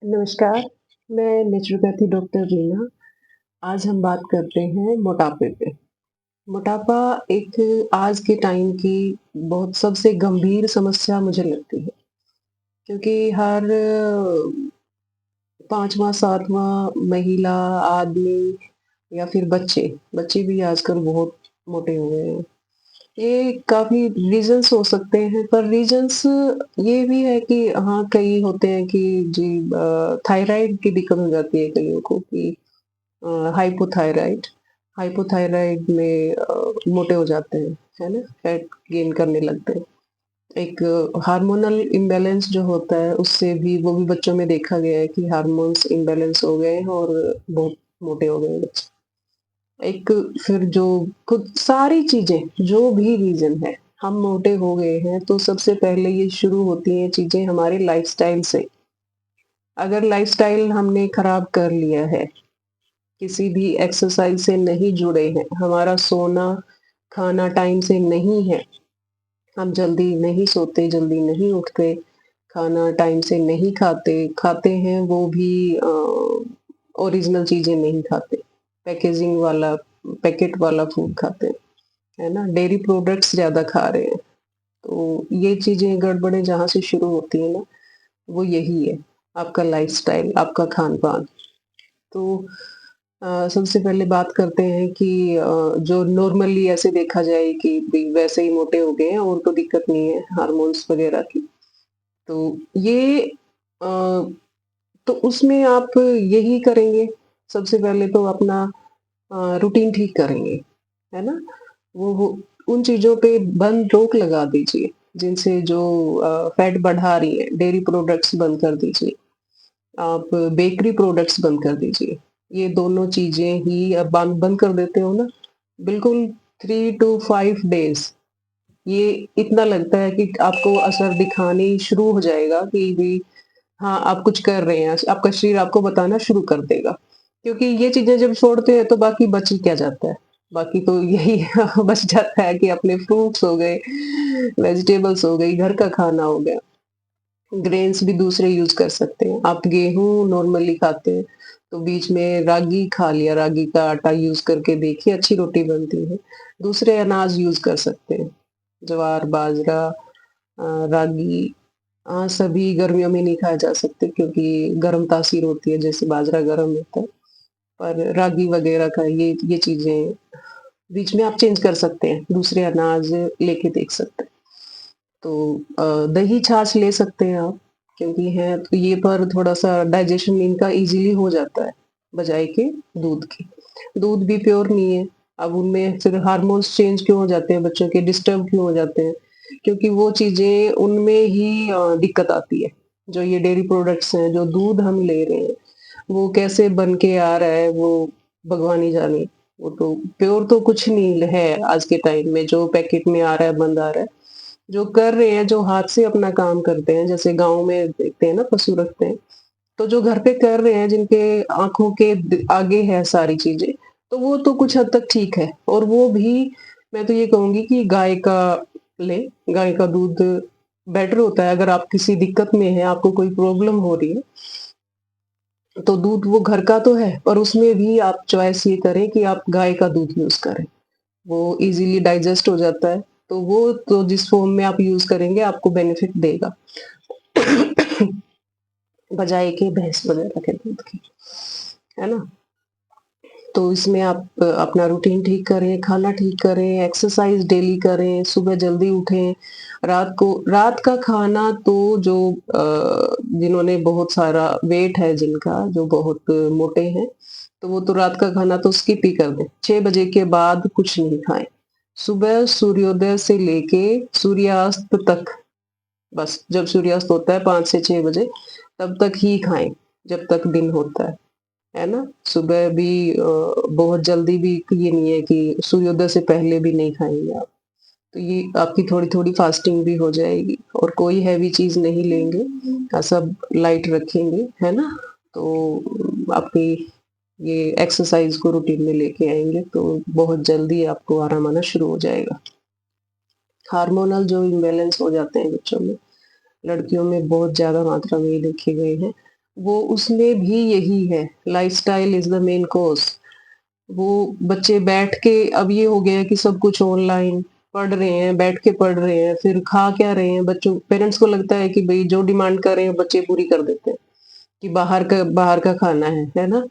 नमस्कार, मैं naturopathy doctor Reena. आज हम बात करते हैं मोटापे पे। मोटापा एक आज के टाइम की बहुत सबसे गंभीर समस्या मुझे लगती है, क्योंकि हर 5वाँ 7वाँ महिला, आदमी या फिर बच्चे, बच्चे भी आजकल बहुत मोटे हो गए हैं। ये काफ़ी रीज़न्स हो सकते हैं, पर रीज़न्स ये भी है कि हाँ, कई होते हैं कि जी थायराइड की दिक्कत हो जाती है कइयों को कि हाइपोथायराइड हाइपोथायराइड में मोटे हो जाते हैं, है ना? फैट गेन करने लगते हैं। एक हार्मोनल इम्बैलेंस जो होता है, उससे भी वो भी बच्चों में देखा गया है कि हार्मोन्स इम्बैलेंस हो गए हैं और बहुत मोटे हो गए हैं बच्चे। एक फिर जो खुद सारी चीज़ें जो भी रीज़न है, हम मोटे हो गए हैं, तो सबसे पहले ये शुरू होती हैं चीज़ें हमारे लाइफ़स्टाइल से। अगर लाइफ़स्टाइल हमने खराब कर लिया है, किसी भी एक्सरसाइज़ से नहीं जुड़े हैं, हमारा सोना, खाना टाइम से नहीं है, हम जल्दी नहीं सोते, जल्दी नहीं उठते, खाना टाइम से नहीं खाते, खाते हैं वो भी ओरिजिनल चीज़ें नहीं खाते, पैकेजिंग वाला पैकेट वाला फूड खाते हैं, है ना? डेयरी प्रोडक्ट्स ज़्यादा खा रहे हैं, तो ये चीज़ें गड़बड़ें जहाँ से शुरू होती हैं ना, वो यही है, आपका लाइफ़स्टाइल, आपका खान-पान। तो सबसे पहले बात करते हैं कि जो नॉर्मली ऐसे देखा जाए कि भई वैसे ही मोटे हो गए हैं और तो दिक्कत नहीं है हार्मोन्स वगैरह की। तो ये तो उसमें आप यही करेंगे, सबसे पहले तो अपना रूटीन ठीक करेंगे, है ना? वो उन चीज़ों पे बंद रोक लगा दीजिए, जिनसे जो फैट बढ़ा रही है, डेयरी प्रोडक्ट्स बंद कर दीजिए। आप बेकरी प्रोडक्ट्स बंद कर दीजिए। ये दोनों चीज़ें ही बंद बंद कर देते हो ना, बिल्कुल 3 टू 5 डेज़ ये इतना लगता है कि आपको असर दिखाने शुरू हो जाएगा कि भई हाँ, आप कुछ कर रहे हैं, आपका शरीर आपको बताना शुरू कर देगा। क्योंकि ये चीज़ें जब छोड़ते हैं तो बाकी बच ही क्या जाता है? बाकी तो यही बच जाता है कि अपने फ्रूट्स हो गए, वेजिटेबल्स हो गई, घर का खाना हो गया। ग्रेन्स भी दूसरे यूज़ कर सकते हैं। आप गेहूँ नॉर्मली खाते हैं, तो बीच में रागी खा लिया, रागी का आटा यूज़ करके देखिए अच्छी रोटी बनती है। दूसरे अनाज यूज़ कर सकते हैं, ज्वार, बाजरा, रागी सभी गर्मियों में नहीं खाए जा सकते क्योंकि गर्म तासीर होती है, जैसे बाजरा गर्म होता है। पर रागी वगैरह का ये चीज़ें बीच में आप चेंज कर सकते हैं, दूसरे अनाज लेके देख सकते हैं। तो दही छाछ ले सकते हैं आप क्योंकि है तो ये पर थोड़ा-सा डाइजेशन इनका ईज़िली हो जाता है, बजाए के दूध के। दूध भी प्योर नहीं है, अब उनमें फिर हार्मोन्स चेंज क्यों हो जाते हैं बच्चों के, डिस्टर्ब क्यों हो जाते हैं? क्योंकि वो चीज़ें उनमें ही दिक्कत आती है। जो ये डेयरी प्रोडक्ट्स हैं, जो दूध हम ले रहे हैं, वो कैसे बन के आ रहा है वो भगवान ही जाने। वो तो प्योर तो कुछ नहीं है आज के टाइम में, जो पैकेट में आ रहा है, बंद आ रहा है। जो कर रहे हैं, जो हाथ से अपना काम करते हैं, जैसे गाँव में देखते हैं ना पशु रखते हैं, तो जो घर पे कर रहे हैं जिनके आँखों के आगे है सारी चीज़ें, तो वो तो कुछ हद तक ठीक है और वो भी मैं तो ये कहूँगी कि गाय का लें, गाय का दूध बेटर होता है अगर आप किसी दिक्कत में हैं, आपको कोई प्रॉब्लम हो रही है, तो दूध वो घर का तो है, पर उसमें भी आप चॉइस ये करें कि आप गाय का दूध यूज़ करें। वो इज़िली डाइजेस्ट हो जाता है, तो वो तो जिस फ़ॉर्म में आप यूज़ करेंगे आपको बेनिफिट देगा। बजाए कि भैंस वगैरह के दूध की, है ना? तो इसमें आप अपना रूटीन ठीक करें, खाना ठीक करें, एक्सरसाइज़ डेली करें, सुबह जल्दी उठें, रात का खाना तो जो जिन्होंने बहुत सारा वेट है जिनका, जो बहुत मोटे हैं, तो वो तो रात का खाना तो स्किप ही कर दें। 6 बजे के बाद कुछ नहीं खाएँ। सुबह सूर्योदय से लेके सूर्यास्त तक बस जब सूर्यास्त होता है 5 से 6 बजे तब तक ही खाएँ, जब तक दिन होता है ना? सुबह भी बहुत जल्दी भी ये नहीं है कि सूर्योदय से पहले भी नहीं खाएँगे आप। तो ये आपकी थोड़ी-थोड़ी फास्टिंग भी हो जाएगी और कोई हेवी चीज़ नहीं लेंगे, सब लाइट रखेंगे, है ना? तो आपकी ये एक्सरसाइज़ को रूटीन में लेके आएँगे तो बहुत जल्दी आपको आराम आना शुरू हो जाएगा। हार्मोनल जो इम्बैलेंस हो जाते हैं बच्चों में, लड़कियों में बहुत ज़्यादा मात्रा में ये देखे गए हैं। वो उसमें भी यही है, lifestyle is the main cause. वो बच्चे बैठ के अब ये हो गया है कि सब कुछ ऑनलाइन पढ़ रहे हैं, बैठ के पढ़ रहे हैं, फिर खा क्या रहे हैं बच्चों पेरेंट्स को लगता है कि भई जो डिमांड कर रहे हैं बच्चे पूरी कर देते हैं, कि बाहर का खाना है ना?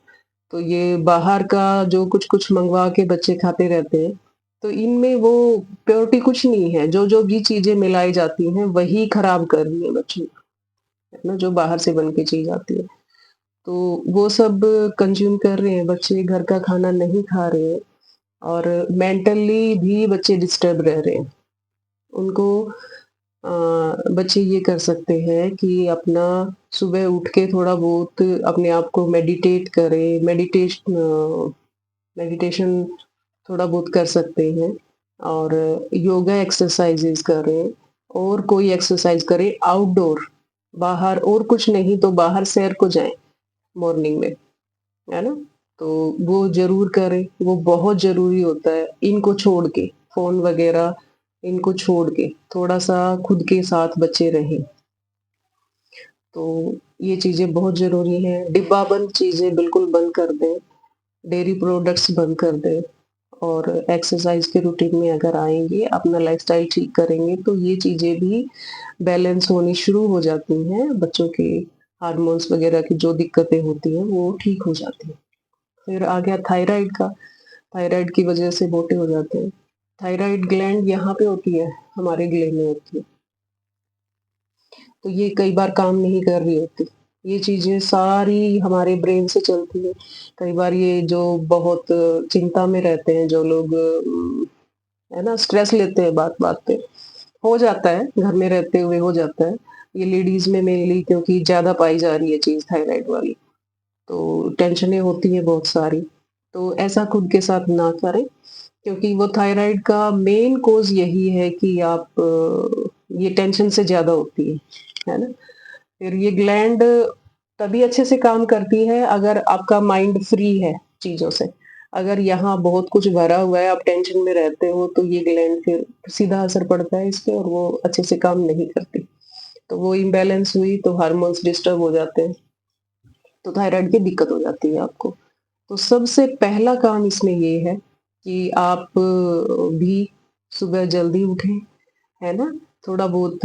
तो ये बाहर का जो कुछ-कुछ मँगवा के बच्चे खाते रहते हैं, तो इनमें वो प्योरिटी कुछ नहीं है, जो-जो भी चीज़ें मिलाई जाती हैं, वही खराब कर रही हैं बच्चों को, है ना? जो बाहर से बन के चीज़ आती है। तो वो सब कंज़्यूम कर रहे हैं बच्चे, घर का खाना नहीं खा रहे हैं और मेंटली भी बच्चे डिस्टर्ब रह रहे हैं। उनको अ, बच्चे ये कर सकते हैं कि अपना सुबह उठ के थोड़ा बहुत अपने आप को मेडिटेट करें, मेडिटेशन थोड़ा बहुत कर सकते हैं और योगा एक्सरसाइजेज़ करें और कोई एक्सरसाइज़ करें आउटडोर, बाहर और कुछ नहीं तो बाहर सैर को जाएँ मॉर्निंग में। है ना? तो वो ज़रूर करें, वो बहुत ज़रूरी होता है, इनको छोड़ के, फ़ोन वग़ैरह इनको छोड़ के, थोड़ा-सा खुद के साथ बच्चे रहें। तो ये चीज़ें बहुत ज़रूरी हैं, डिब्बाबंद चीज़ें बिल्कुल बंद कर दें, डेयरी प्रोडक्ट्स बंद कर दें और एक्सरसाइज़ के रूटीन में अगर आएँगे, अपना लाइफ़स्टाइल ठीक करेंगे, तो ये चीज़ें भी बैलेंस होनी शुरू हो जाती हैं, बच्चों के हार्मोन्स वग़ैरह की जो दिक्कतें होती हैं, वो ठीक हो जाती हैं। फिर आ गया थायराइड का, थायराइड की वजह से मोटे हो जाते हैं। थायराइड ग्लैंड यहाँ पे होती है, हमारे गले में होती है, तो ये कई बार काम नहीं कर रही होती। ये चीज़ें सारी हमारे ब्रेन से चलती हैं। कई बार ये जो बहुत चिंता में रहते हैं जो लोग है ना? स्ट्रेस लेते हैं बात-बात पे, हो जाता है, घर में रहते हुए हो जाता है। ये लेडीज़ में मेनली क्योंकि ज़्यादा पाई जा रही है चीज़ थायराइड वाली। तो टेंशनें होती हैं बहुत सारी, तो ऐसा खुद के साथ ना करें क्योंकि वो थायराइड का मेन कॉज़ यही है कि आप ये टेंशन से ज़्यादा होती है ना? फिर ये ग्लैंड तभी अच्छे से काम करती है अगर आपका माइंड फ्री है चीज़ों से। अगर यहाँ बहुत कुछ भरा हुआ है, आप टेंशन में रहते हो, तो ये ग्लैंड फिर सीधा असर पड़ता है इस पे और वो अच्छे से काम नहीं करती। तो वो इम्बैलेंस हुई तो हार्मोन्स डिस्टर्ब हो जाते हैं, तो थायराइड की दिक्कत हो जाती है आपको। तो सबसे पहला काम इसमें ये है कि आप भी सुबह जल्दी उठें, है ना? थोड़ा बहुत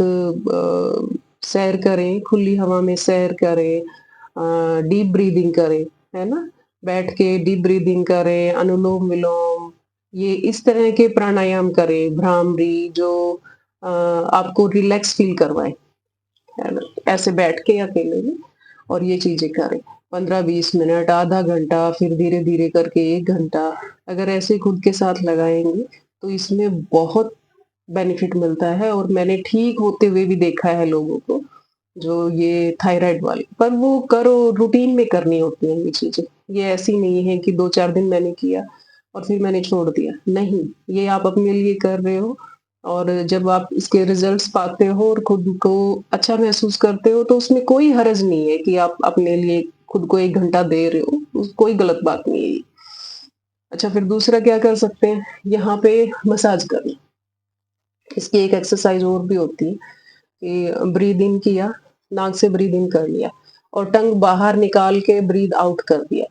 सैर करें, खुली हवा में सैर करें, डीप ब्रीथिंग करें, है ना? बैठ के डीप ब्रीथिंग करें, अनुलोम-विलोम, ये इस तरह के प्राणायाम करें, भ्रामरी जो आपको रिलैक्स फ़ील करवाएँ। है ना? ऐसे बैठ के अकेले में और ये चीज़ें करें। 15-20 मिनट, आधा घंटा, फिर धीरे-धीरे करके 1 घंटा, अगर ऐसे खुद के साथ लगाएँगे, तो इसमें बहुत बेनिफिट मिलता है और मैंने ठीक होते हुए भी देखा है लोगों को, जो ये थायराइड वाले पर वो करो रूटीन में करनी होती हैं ये चीज़ें। ये ऐसी नहीं है कि 2-4 दिन मैंने किया और फिर मैंने छोड़ दिया। नहीं, ये आप अपने लिए कर रहे हो और जब आप इसके रिज़ल्ट्स पाते हो और खुद को अच्छा महसूस करते हो, तो उसमें कोई हर्ज नहीं है कि आप अपने लिए खुद को 1 घंटा दे रहे हो, कोई गलत बात नहीं है ये। अच्छा फिर दूसरा क्या कर सकते हैं, यहाँ पे मसाज करना। इसकी एक एक्सरसाइज़ और भी होती है कि ब्रीथ इन किया, नाक से ब्रीथ इन कर लिया और टंग बाहर निकाल के ब्रीथ आउट कर दिया,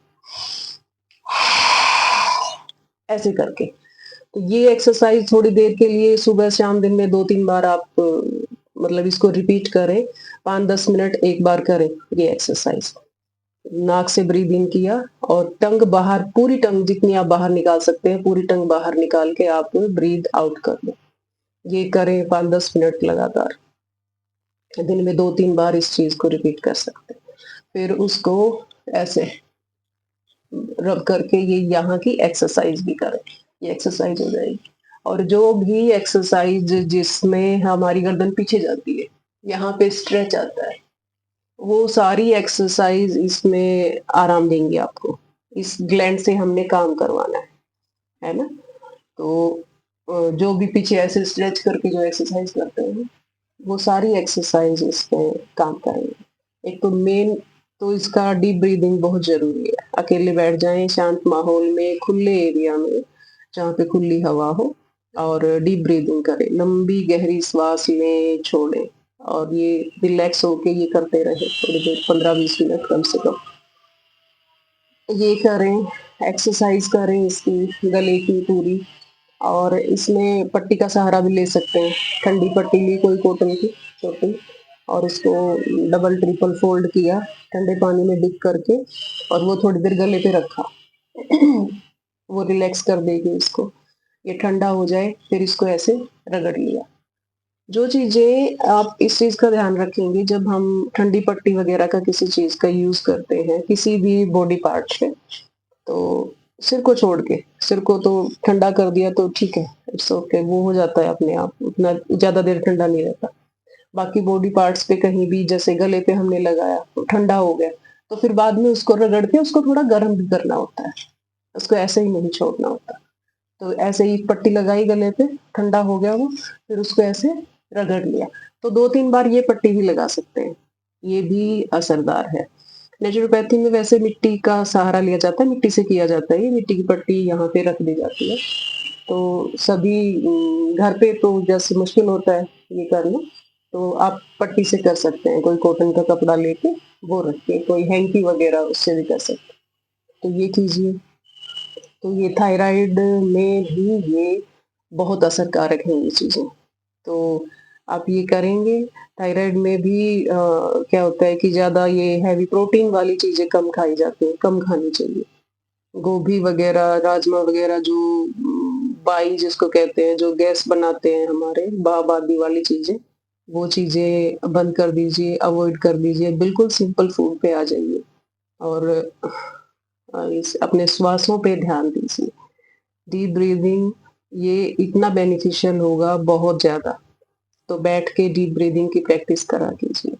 ऐसे करके। तो ये एक्सरसाइज़ थोड़ी देर के लिए सुबह-शाम दिन में 2-3 बार आप मतलब इसको रिपीट करें, 5-10 मिनट एक बार करें ये एक्सरसाइज़। नाक से ब्रीथ इन किया और टंग बाहर पूरी टंग जितनी आप बाहर निकाल सकते हैं, पूरी टंग बाहर निकाल के आप ब्रीथ आउट कर दें। ये करें 5-10 मिनट लगातार। दिन में 2-3 बार इस चीज़ को रिपीट कर सकते हैं। फिर उसको ऐसे रब करके ये यहाँ की एक्सरसाइज़ भी करें, ये एक्सरसाइज़ हो जाएगी। और जो भी एक्सरसाइज़ जिसमें हमारी गर्दन पीछे जाती है, यहाँ पे स्ट्रेच आता है, वो सारी एक्सरसाइज़ इसमें आराम देंगी आपको। इस ग्लैंड से हमने काम करवाना है ना? तो जो भी पीछे ऐसे स्ट्रेच करके जो एक्सरसाइज़ करते हैं, वो सारी एक्सरसाइज़ इसमें काम करेंगे। एक तो मेन तो इसका डीप ब्रीथिंग बहुत ज़रूरी है। अकेले बैठ जाएँ शांत माहौल में, खुले एरिया में, जहाँ पे खुली हवा हो और डीप ब्रीथिंग करें। लंबी गहरी श्वास लें, छोड़ें और ये रिलैक्स होके ये करते रहे थोड़ी देर, 15-20 मिनट कम से कम। ये करें, एक्सरसाइज करें इसकी गले की पूरी, और इसमें पट्टी का सहारा भी ले सकते हैं। ठंडी पट्टी ली कोई कॉटन की छोटी, और इसको डबल ट्रिपल फोल्ड किया ठंडे पानी में डिप करके, और वो थोड़ी देर गले पे रखा। वो रिलैक्स कर देगी इसको। ये ठंडा हो जाए फिर इसको ऐसे रगड़ लिया। जो चीज़ें आप इस चीज़ का ध्यान रखेंगे जब हम ठंडी पट्टी वगैरह का किसी चीज़ का यूज़ करते हैं, किसी भी बॉडी पार्ट पे, तो सिर को छोड़ के, सिर को तो ठंडा कर दिया तो ठीक है, इट्स ओके, वो हो जाता है अपने आप, उतना ज़्यादा देर ठंडा नहीं रहता। बाकी बॉडी पार्ट्स पे कहीं भी जैसे गले पे हमने लगाया, तो ठंडा हो गया, तो फिर बाद में उसको रगड़ के उसको थोड़ा गर्म भी करना होता है, उसको ऐसे ही नहीं छोड़ना होता। तो ऐसे ही पट्टी लगाई गले पे, ठंडा हो गया वो, फिर उसको ऐसे रगड़ लिया। तो 2-3 बार ये पट्टी भी लगा सकते हैं, ये भी असरदार है। नेचुरोपैथी में वैसे मिट्टी का सहारा लिया जाता है, मिट्टी से किया जाता है ये, मिट्टी की पट्टी यहाँ पे रख दी जाती है। तो सभी घर पे तो जैसे मुश्किल होता है ये करना, तो आप पट्टी से कर सकते हैं, कोई कॉटन का कपड़ा लेके वो रख के, कोई हैंकी वगैरह उससे भी कर सकते हैं। तो ये कीजिए। तो ये थायराइड में भी ये बहुत असरकारक हैं ये चीज़ें। तो आप ये करेंगे, थायराइड में भी क्या होता है कि ज़्यादा ये हैवी प्रोटीन वाली चीज़ें कम खाई जाती हैं, कम खानी चाहिए। गोभी वगैरह, राजमा वगैरह जो बाई जिसको कहते हैं, जो गैस बनाते हैं हमारे, बादी वाली चीज़ें, वो चीज़ें बंद कर दीजिए, अवॉइड कर दीजिए, बिल्कुल सिंपल फूड पे आ जाइए, और इस अपने श्वासों पे ध्यान दीजिए। डीप ब्रीथिंग ये इतना बेनिफिशियल होगा बहुत ज़्यादा, तो बैठ के डीप ब्रीथिंग की प्रैक्टिस करा कीजिए।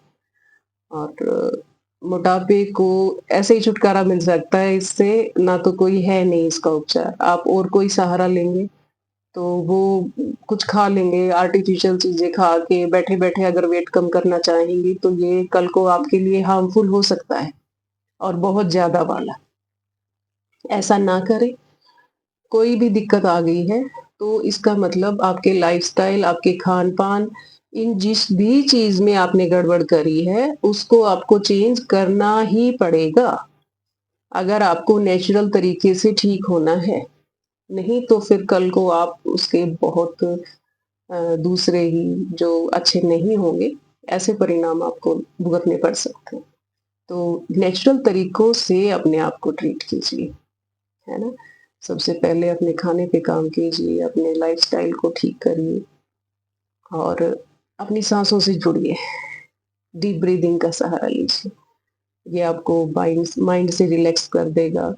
और मोटापे को ऐसे ही छुटकारा मिल सकता है इससे, ना तो कोई है नहीं इसका उपचार। आप और कोई सहारा लेंगे, तो वो कुछ खा लेंगे, आर्टिफ़िशियल चीज़ें खा के बैठे-बैठे अगर वेट कम करना चाहेंगी, तो ये कल को आपके लिए हार्मफुल हो सकता है, और बहुत ज़्यादा वाला। ऐसा ना करें। कोई भी दिक्कत आ गई है, तो इसका मतलब आपके लाइफ़स्टाइल, आपके खान-पान, इन जिस भी चीज़ में आपने गड़बड़ करी है, उसको आपको चेंज करना ही पड़ेगा, अगर आपको नेचुरल तरीके से ठीक होना है। नहीं तो फिर कल को आप उसके बहुत दूसरे ही जो अच्छे नहीं होंगे, ऐसे परिणाम आपको भुगतने पड़ सकते हैं। तो नेचुरल तरीकों से अपने आप को ट्रीट कीजिए, है ना? सबसे पहले अपने खाने पे काम कीजिए, अपने लाइफ़स्टाइल को ठीक करिए, और अपनी साँसों से जुड़िए, डीप ब्रीथिंग का सहारा लीजिए। ये आपको माइंड माइंड से रिलैक्स कर देगा,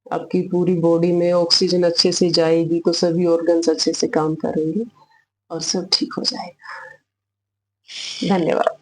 आपकी पूरी बॉडी में ऑक्सीजन अच्छे से जाएगी, तो सभी ऑर्गन्स अच्छे से काम करेंगे, और सब ठीक हो जाएगा। धन्यवाद।